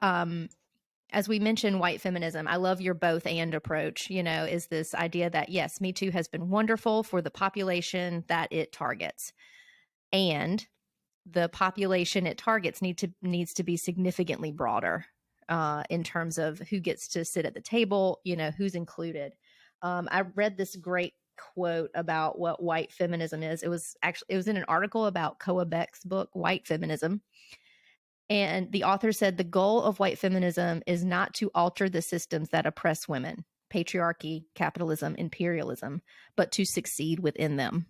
as we mentioned, white feminism, I love your both and approach, is this idea that, yes, Me Too has been wonderful for the population that it targets. And the population it targets needs to be significantly broader in terms of who gets to sit at the table, who's included. I read this great quote about what white feminism is. It was in an article about Koa Beck's book, White Feminism. And the author said the goal of white feminism is not to alter the systems that oppress women, patriarchy, capitalism, imperialism, but to succeed within them.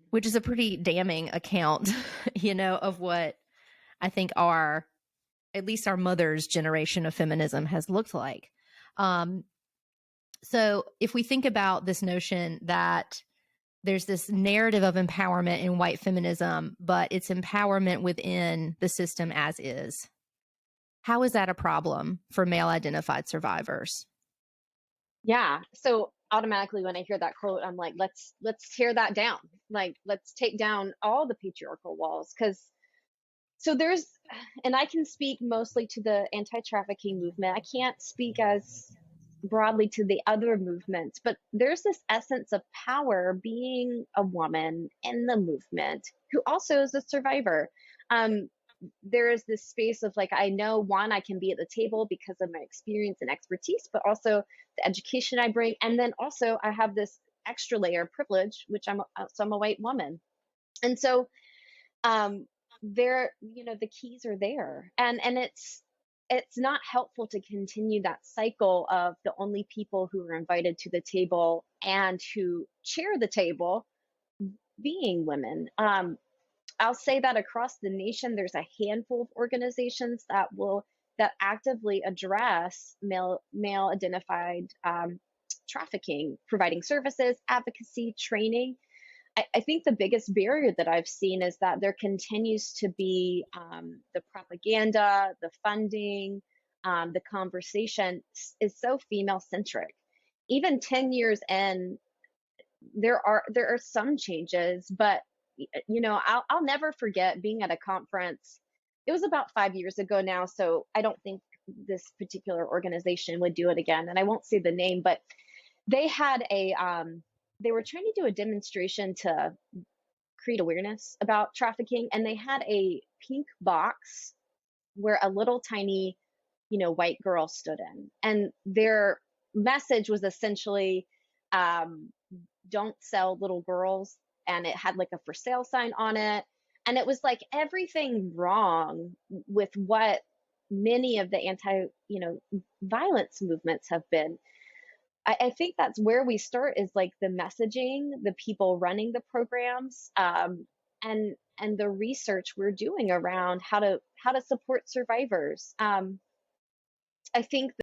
Which is a pretty damning account, of what I think at least our mother's generation of feminism has looked like. So if we think about this notion that there's this narrative of empowerment in white feminism, but it's empowerment within the system as is, how is that a problem for male identified survivors? Yeah. So automatically when I hear that quote, I'm like, let's tear that down. Like, let's take down all the patriarchal walls. And I can speak mostly to the anti-trafficking movement. I can't speak as broadly to the other movements, but there's this essence of power being a woman in the movement who also is a survivor. There is this space of like, I know, one, I can be at the table because of my experience and expertise, but also the education I bring. And then also I have this extra layer of privilege, which I'm a white woman. And so the keys are there. And it's not helpful to continue that cycle of the only people who are invited to the table and who chair the table being women. I'll say that across the nation, there's a handful of organizations that actively address male identified trafficking, providing services, advocacy, training. I think the biggest barrier that I've seen is that there continues to be the propaganda, the funding, the conversation is so female centric. Even 10 years in, there are some changes, but I'll never forget being at a conference. It was about 5 years ago now, so I don't think this particular organization would do it again, and I won't say the name, but they had they were trying to do a demonstration to create awareness about trafficking, and they had a pink box where a little tiny, white girl stood in, and their message was essentially, don't sell little girls, and it had like a for sale sign on it, and it was like everything wrong with what many of the anti, violence movements have been. I think that's where we start, is like the messaging, the people running the programs, and the research we're doing around how to support survivors. I think